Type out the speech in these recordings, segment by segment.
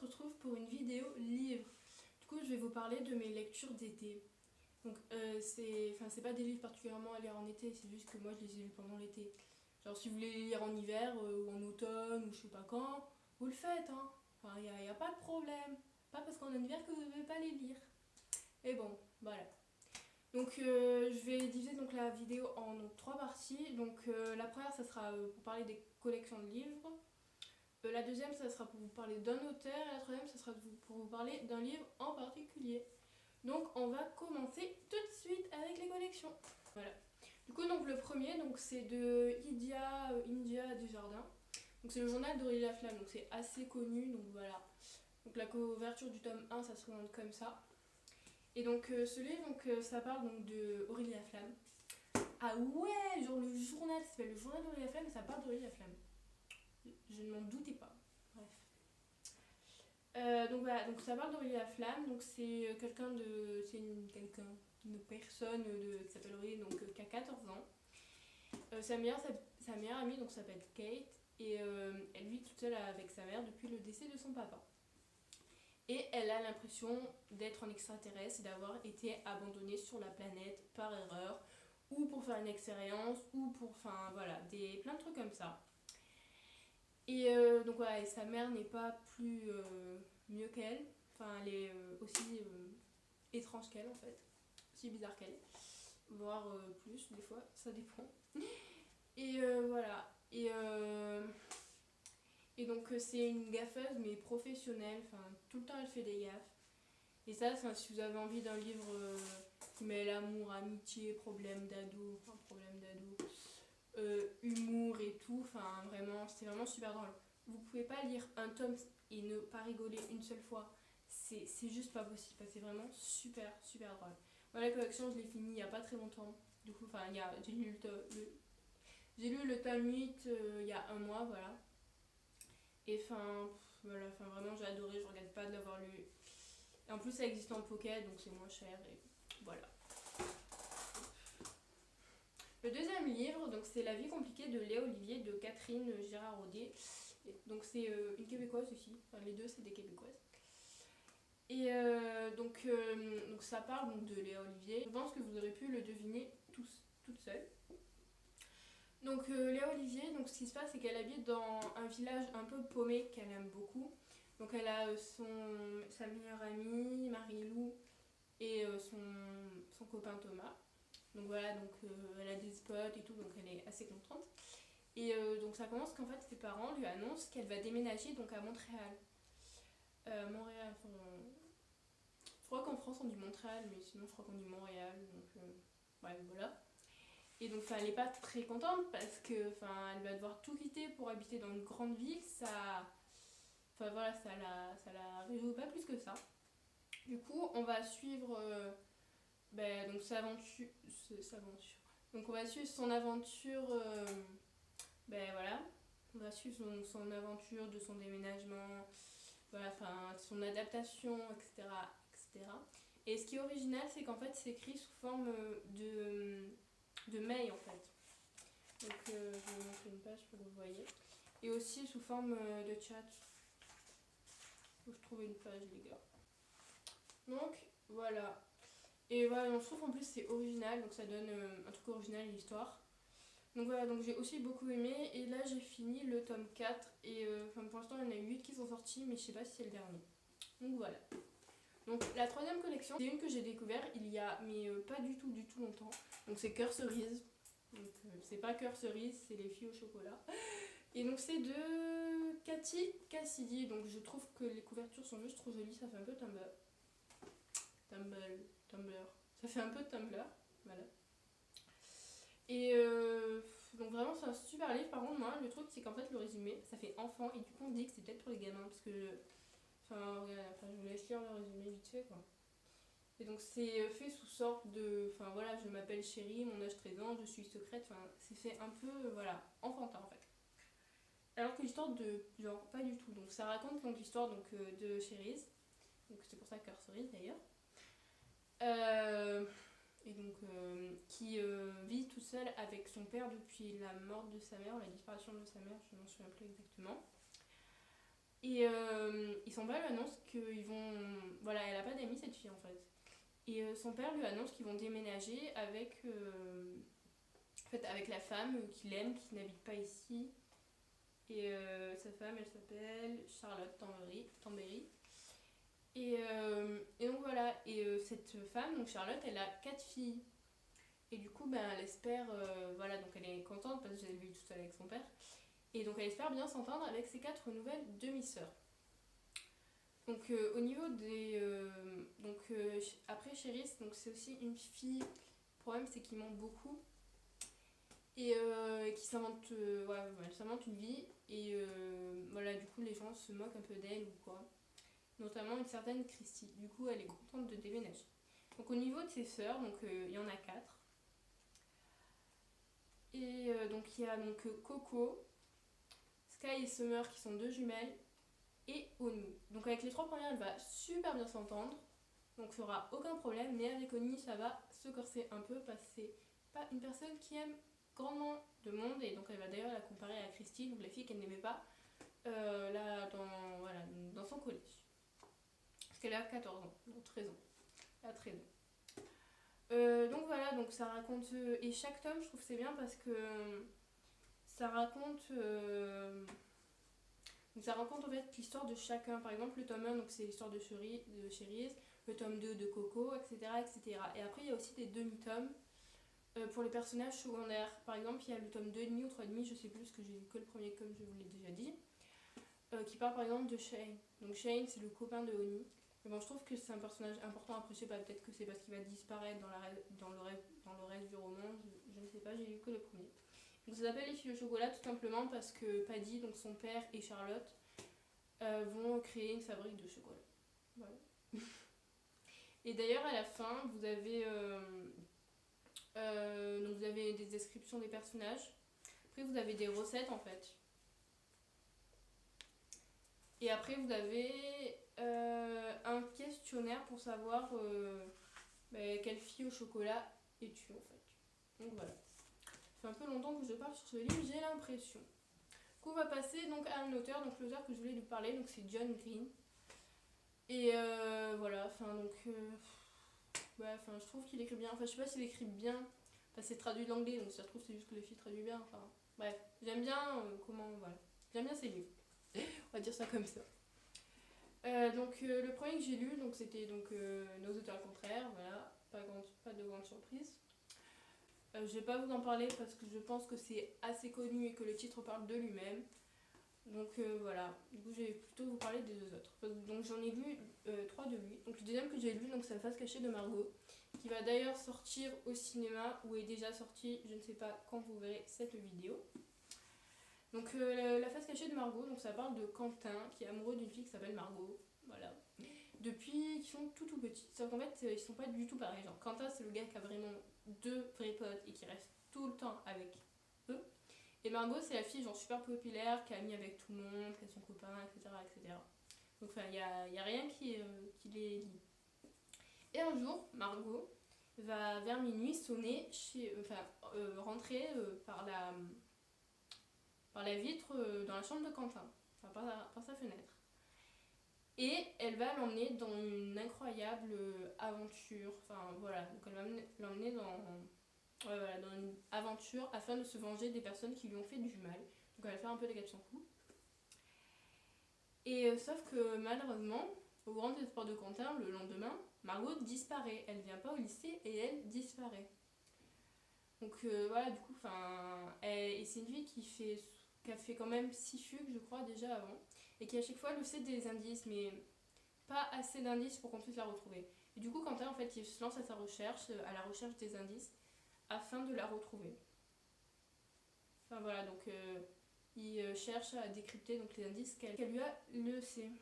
retrouve pour une vidéo livre. Du coup, je vais vous parler de mes lectures d'été. Donc, c'est pas des livres particulièrement à lire en été, c'est juste que moi je les ai lus pendant l'été. Genre, si vous voulez les lire en hiver ou en automne ou je sais pas quand, vous le faites, hein. Enfin, y a pas de problème. Pas parce qu'on est en hiver que vous ne devez pas les lire. Et bon, voilà. Donc, je vais diviser donc, la vidéo en donc, 3 parties. Donc, la première, ça sera pour parler des collections de livres. La deuxième, ça sera pour vous parler d'un auteur. Et la troisième, ça sera pour vous parler d'un livre en particulier. Donc on va commencer tout de suite avec les collections. Voilà. Du coup donc le premier donc c'est de India Desjardins. Donc c'est le journal d'Aurélie Laflamme, donc c'est assez connu, donc voilà. Donc la couverture du tome 1 ça se présente comme ça. Et donc ce livre donc ça parle donc de Aurélie Laflamme. Ah ouais, genre le journal, ça s'appelle le journal d'Aurélie Laflamme et ça parle d'Aurélie Laflamme. Je ne m'en doutais pas. Bref. Donc voilà, donc ça parle d'Aurélie Laflamme, donc c'est quelqu'un de. C'est une personne qui s'appelle Aurélie, donc qui a 14 ans. Sa meilleure amie donc s'appelle Kate et elle vit toute seule avec sa mère depuis le décès de son papa. Et elle a l'impression d'être un extraterrestre et d'avoir été abandonnée sur la planète par erreur, ou pour faire une expérience, ou pour. Enfin voilà, plein de trucs comme ça. Et donc voilà, et sa mère n'est pas plus mieux qu'elle. Enfin, elle est aussi étrange qu'elle en fait. Aussi bizarre qu'elle. Voire plus des fois, ça dépend. Et voilà. Et donc c'est une gaffeuse mais professionnelle. Enfin, tout le temps elle fait des gaffes. Et ça, si vous avez envie d'un livre qui met l'amour, amitié, problème d'ado, humour et tout, enfin vraiment, c'est vraiment super drôle. Vous pouvez pas lire un tome et ne pas rigoler une seule fois, c'est juste pas possible, c'est vraiment super super drôle. Moi la collection je l'ai finie il y a pas très longtemps, du coup enfin j'ai lu le tome 8 il y a un mois, voilà. Et enfin voilà, enfin vraiment j'ai adoré, je regrette pas de l'avoir lu. Et en plus ça existe en pocket donc c'est moins cher et voilà. Le deuxième livre, donc c'est La vie compliquée de Léa Olivier de Catherine Girard-Audet. Donc c'est une québécoise aussi, enfin les deux c'est des québécoises. Et donc ça parle donc, de Léa Olivier. Je pense que vous aurez pu le deviner toute seule. Donc Léa Olivier, donc ce qui se passe c'est qu'elle habite dans un village un peu paumé qu'elle aime beaucoup. Donc elle a sa meilleure amie Marie-Lou et son copain Thomas. Donc voilà, donc elle a des spots et tout, donc elle est assez contente. Et donc ça commence qu'en fait ses parents lui annoncent qu'elle va déménager donc à Montréal. Montréal, enfin, je crois qu'en France on dit Montréal, mais sinon je crois qu'on dit Montréal, donc ouais, voilà. Et donc elle n'est pas très contente parce que elle va devoir tout quitter pour habiter dans une grande ville, ça. Enfin voilà, ça la réjouit pas plus que ça. Du coup, on va suivre donc sa aventure. Donc on va suivre son aventure. Voilà. On va suivre son aventure de son déménagement, voilà, enfin son adaptation, etc., etc. Et ce qui est original, c'est qu'en fait c'est écrit sous forme de mail en fait. Donc je vais vous montrer une page pour que vous voyez. Et aussi sous forme de chat. Faut que je trouve une page les gars. Donc voilà. Et voilà, je trouve qu'en plus c'est original, donc ça donne un truc original à l'histoire. Donc voilà, donc j'ai aussi beaucoup aimé. Et là j'ai fini le tome 4. Et pour l'instant il y en a 8 qui sont sortis, mais je sais pas si c'est le dernier. Donc voilà. Donc la troisième collection, c'est une que j'ai découvert il y a, mais pas du tout longtemps. Donc c'est Cœur Cerise. Donc c'est pas Cœur Cerise, c'est les filles au chocolat. Et donc c'est de Cathy Cassidy. Donc je trouve que les couvertures sont juste trop jolies, ça fait un peu Tumblr. Ça fait un peu Tumblr, voilà. Et donc vraiment c'est un super livre. Par contre moi le truc c'est qu'en fait le résumé ça fait enfant et du coup on dit que c'est peut-être pour les gamins parce que je vous laisse lire le résumé vite fait quoi. Et donc c'est fait sous sorte de voilà, je m'appelle Chérie, mon âge 13 ans, je suis secrète, c'est fait un peu voilà enfantin en fait. Alors que l'histoire de genre pas du tout. Donc ça raconte donc l'histoire donc de Cherise. Donc c'est pour ça Cœur Cerise d'ailleurs. Et donc qui vit tout seul avec son père depuis la mort de sa mère, ou la disparition de sa mère, je ne m'en souviens plus exactement. Et son père lui annonce qu'ils vont... Voilà, elle a pas d'amis cette fille en fait. Et son père lui annonce qu'ils vont déménager avec, en fait, avec la femme qu'il aime, qui n'habite pas ici. Et sa femme, elle s'appelle Charlotte Tambéry. Et donc voilà, et cette femme, donc Charlotte, elle a 4 filles. Et du coup, ben, elle espère, voilà, donc elle est contente parce que j'avais vu tout seule avec son père. Et donc elle espère bien s'entendre avec ses 4 nouvelles demi-sœurs. Donc au niveau des... après Chéris, donc c'est aussi une fille, le problème c'est qu'il ment beaucoup. Et qui s'invente elle s'invente une vie. Et voilà, du coup les gens se moquent un peu d'elle ou quoi. Notamment une certaine Christy. Du coup elle est contente de déménager. Donc au niveau de ses sœurs, donc il y en a 4. Et donc il y a donc Coco, Sky et Summer qui sont 2 jumelles, et Oni. Donc avec les 3 premières, elle va super bien s'entendre. Donc il n'y aura aucun problème. Mais avec Oni, ça va se corser un peu parce que c'est pas une personne qui aime grandement de monde. Et donc elle va d'ailleurs la comparer à Christy, donc la fille qu'elle n'aimait pas là dans son collège. Parce qu'elle a 14 ans, donc 13 ans. Elle a 13 ans. Donc voilà, donc ça raconte... et chaque tome, je trouve que c'est bien parce que ça raconte... donc ça raconte en fait l'histoire de chacun. Par exemple, le tome 1, donc c'est l'histoire de Chérise, le tome 2 de Coco, etc., etc. Et après, il y a aussi des demi-tomes pour les personnages secondaires. Par exemple, il y a le tome 2,5 ou 3,5, je sais plus, parce que j'ai lu que le premier, comme je vous l'ai déjà dit, qui parle par exemple de Shane. Donc Shane, c'est le copain de Oni. Mais bon, je trouve que c'est un personnage important. Après, je sais pas, peut-être que c'est parce qu'il va disparaître dans le reste du roman. Je ne sais pas, j'ai lu que le premier. Donc ça s'appelle Les filles au chocolat tout simplement parce que Paddy, donc son père, et Charlotte vont créer une fabrique de chocolat. Voilà. Et d'ailleurs à la fin vous avez donc vous avez des descriptions des personnages. Après vous avez des recettes en fait. Et après vous avez un questionnaire pour savoir quelle fille au chocolat es-tu en fait. Donc voilà. Ça fait un peu longtemps que je parle sur ce livre, j'ai l'impression. Du coup on va passer donc à un auteur, donc l'auteur que je voulais lui parler, donc c'est John Green. Et voilà, enfin donc je trouve qu'il écrit bien. Enfin je sais pas s'il écrit bien, enfin c'est traduit de l'anglais, donc ça se trouve c'est juste que les filles traduisent bien. Enfin bref, j'aime bien voilà, j'aime bien ses livres. On va dire ça comme ça. Le premier que j'ai lu, donc c'était donc Nos auteurs contraires, voilà, pas de grande surprise. Je vais pas vous en parler parce que je pense que c'est assez connu et que le titre parle de lui-même. Donc voilà, du coup je vais plutôt vous parler des 2 autres. Donc j'en ai lu 3 de lui. Donc le deuxième que j'ai lu, donc c'est La face cachée de Margot, qui va d'ailleurs sortir au cinéma ou est déjà sorti, je ne sais pas quand vous verrez cette vidéo. Donc La face cachée de Margot, donc ça parle de Quentin qui est amoureux d'une fille qui s'appelle Margot. Voilà. Depuis qu'ils sont tout petits. Sauf qu'en fait ils sont pas du tout pareils. Genre Quentin c'est le gars qui a vraiment 2 vrais potes et qui reste tout le temps avec eux. Et Margot, c'est la fille genre super populaire, qui est amie avec tout le monde, qui a son copain, etc. etc. Donc il n'y a rien qui les lie. Et un jour, Margot va vers minuit sonner rentrer par la vitre dans la chambre de Quentin, enfin par sa fenêtre. Et elle va l'emmener dans une incroyable aventure. Enfin voilà, donc elle va l'emmener dans une aventure afin de se venger des personnes qui lui ont fait du mal. Donc elle va faire un peu des 400 coups. Et sauf que malheureusement, au grand désespoir de Quentin, le lendemain, Margot disparaît. Elle vient pas au lycée et elle disparaît. Donc voilà, du coup, et c'est une fille qui a fait quand même 6 fugues, je crois, déjà avant. Et qui à chaque fois lui sait des indices, mais pas assez d'indices pour qu'on puisse la retrouver. Et du coup, Quentin, en fait, il se lance à sa recherche, à la recherche des indices, afin de la retrouver. Enfin voilà, donc il cherche à décrypter donc, les indices qu'elle lui a laissés.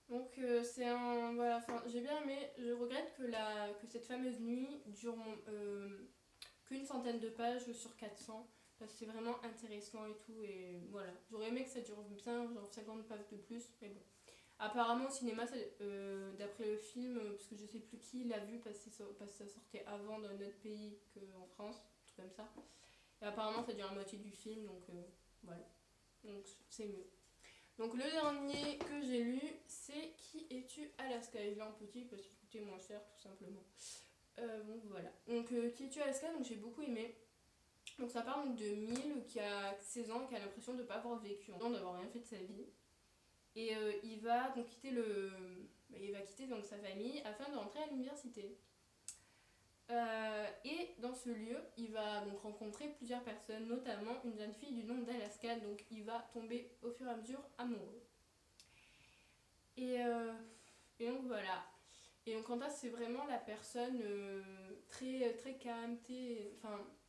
Donc c'est un... Voilà, enfin j'ai bien aimé, je regrette que cette fameuse nuit dure qu'une centaine de pages sur 400, parce que c'est vraiment intéressant et tout, et voilà. J'aurais aimé que ça dure bien, genre 50 pages de plus, mais bon. Apparemment au cinéma, d'après le film, parce que je sais plus qui l'a vu parce que ça sortait avant dans notre pays qu'en France, tout comme ça. Et apparemment ça dure la moitié du film, donc voilà. Donc c'est mieux. Donc le dernier que j'ai lu, c'est Qui es-tu Alaska? Je l'ai en petit parce qu'il coûtait moins cher tout simplement. Bon voilà. Donc Qui es-tu Alaska, donc j'ai beaucoup aimé. Donc ça parle donc de Mille qui a 16 ans, qui a l'impression de ne pas avoir vécu, d'avoir rien fait de sa vie. Et il va donc quitter donc sa famille afin de rentrer à l'université. Et dans ce lieu, il va donc rencontrer plusieurs personnes, notamment une jeune fille du nom d'Alaska, donc il va tomber au fur et à mesure amoureux. Et donc voilà. Et donc Quentin, c'est vraiment la personne très, très calme,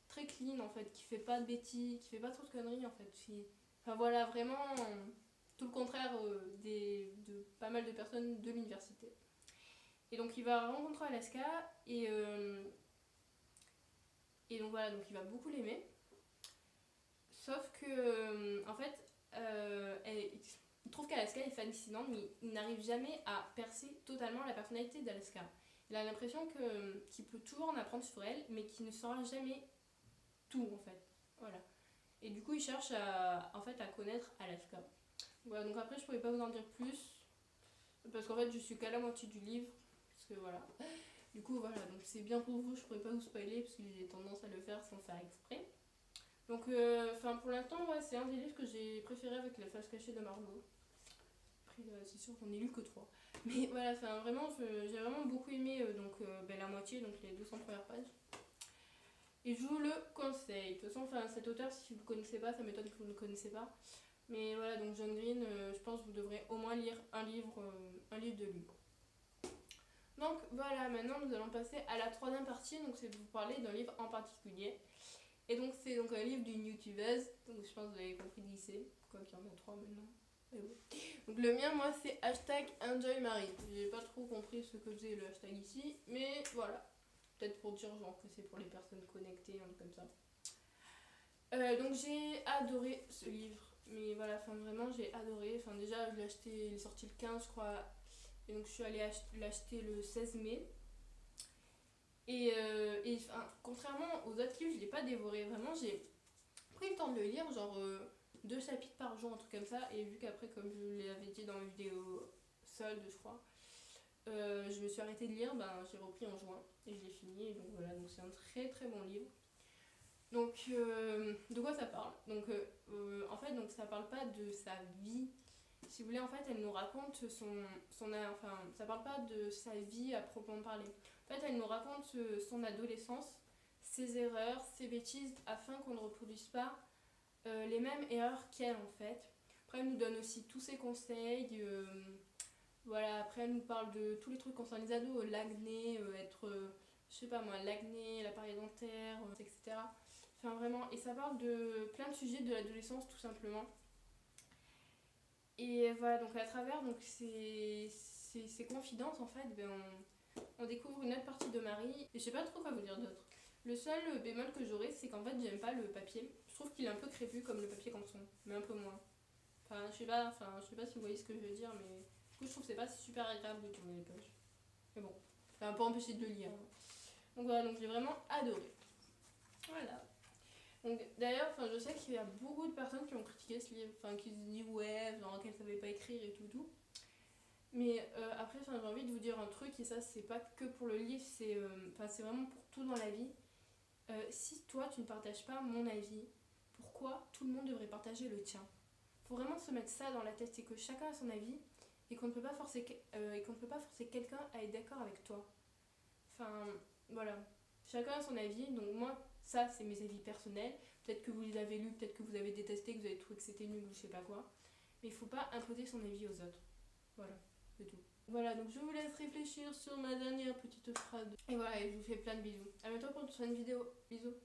très clean en fait, qui fait pas de bêtises, qui fait pas trop de conneries en fait. Enfin voilà, vraiment tout le contraire de pas mal de personnes de l'université. Et donc il va rencontrer Alaska et donc voilà, donc il va beaucoup l'aimer. Sauf que en fait, il trouve qu'Alaska est fascinante, mais il n'arrive jamais à percer totalement la personnalité d'Alaska. Il a l'impression qu'il peut toujours en apprendre sur elle, mais qu'il ne saura jamais tout en fait. Voilà. Et du coup, il cherche à connaître Alaska. Voilà, donc après, je pourrais pas vous en dire plus, parce qu'en fait, je suis qu'à la moitié du livre, parce que voilà. Du coup, voilà, donc c'est bien pour vous, je pourrais pas vous spoiler, parce que j'ai tendance à le faire sans faire exprès. Donc, pour l'instant, ouais, c'est un des livres que j'ai préféré avec La face cachée de Margot. Après, c'est sûr, j'en ai lu que 3. Mais voilà, vraiment, j'ai vraiment beaucoup aimé la moitié, donc les 200 premières pages. Et je vous le conseille. De toute façon, cet auteur, si vous ne le connaissez pas, ça m'étonne que vous ne le connaissez pas. Mais voilà, donc John Green, je pense que vous devrez au moins lire un livre de lui. Donc voilà, maintenant nous allons passer à la troisième partie, donc c'est de vous parler d'un livre en particulier. Et donc c'est donc un livre d'une youtubeuse, donc je pense que vous avez compris qui c'est, quoi qu'il y en a 3 maintenant. Mais bon. Donc le mien, moi, c'est #EnjoyMarie. J'ai pas trop compris ce que faisait le hashtag ici, mais voilà. Peut-être pour dire genre que c'est pour les personnes connectées, un truc comme ça. Donc j'ai adoré ce livre. Mais voilà, vraiment j'ai adoré. Déjà je l'ai acheté, il est sorti le 15 je crois. Et donc je suis allée l'acheter le 16 mai. Et contrairement aux autres livres, je l'ai pas dévoré. Vraiment, j'ai pris le temps de le lire, genre 2 chapitres par jour, un truc comme ça. Et vu qu'après, comme je l'avais dit dans la vidéo solde, je crois, je me suis arrêtée de lire, j'ai repris en juin et je l'ai fini. Et donc voilà, donc c'est un très très bon livre. Donc de quoi ça parle? Donc en fait, donc ça parle pas de sa vie. Si vous voulez, en fait, elle nous raconte ça parle pas de sa vie à proprement parler. En fait, elle nous raconte son adolescence, ses erreurs, ses bêtises, afin qu'on ne reproduise pas les mêmes erreurs qu'elle, en fait. Après, elle nous donne aussi tous ses conseils. Voilà, après, elle nous parle de tous les trucs concernant les ados, l'acné, je sais pas moi, l'acné, l'appareil dentaire, etc. Enfin, vraiment, et ça parle de plein de sujets de l'adolescence, tout simplement. Et voilà, donc à travers ces confidences, en fait, on découvre une autre partie de Marie. Et je sais pas trop quoi vous dire d'autre. Le seul bémol que j'aurais, c'est qu'en fait, j'aime pas le papier. Je trouve qu'il est un peu crépus comme le papier canson, mais un peu moins. Je sais pas si vous voyez ce que je veux dire, mais du coup, je trouve que c'est pas super agréable de tourner les pages. Mais bon, ça m'a pas empêché de le lire. Donc voilà, donc j'ai vraiment adoré. Voilà. Donc d'ailleurs, je sais qu'il y a beaucoup de personnes qui ont critiqué ce livre, qui se disent ouais, genre qu'elle savait pas écrire et tout. Mais après, j'ai envie de vous dire un truc, et ça, c'est pas que pour le livre, c'est vraiment pour tout dans la vie. Si toi, tu ne partages pas mon avis, pourquoi tout le monde devrait partager le tien? Faut vraiment se mettre ça dans la tête, c'est que chacun a son avis et qu'on ne peut pas forcer quelqu'un à être d'accord avec toi. Voilà. Chacun a son avis, donc moi, ça, c'est mes avis personnels. Peut-être que vous les avez lus, peut-être que vous avez détesté, que vous avez trouvé que c'était nul ou je sais pas quoi. Mais il faut pas imposer son avis aux autres. Voilà, c'est tout. Voilà, donc je vous laisse réfléchir sur ma dernière petite phrase. Et voilà, et je vous fais plein de bisous. A bientôt pour une prochaine vidéo. Bisous.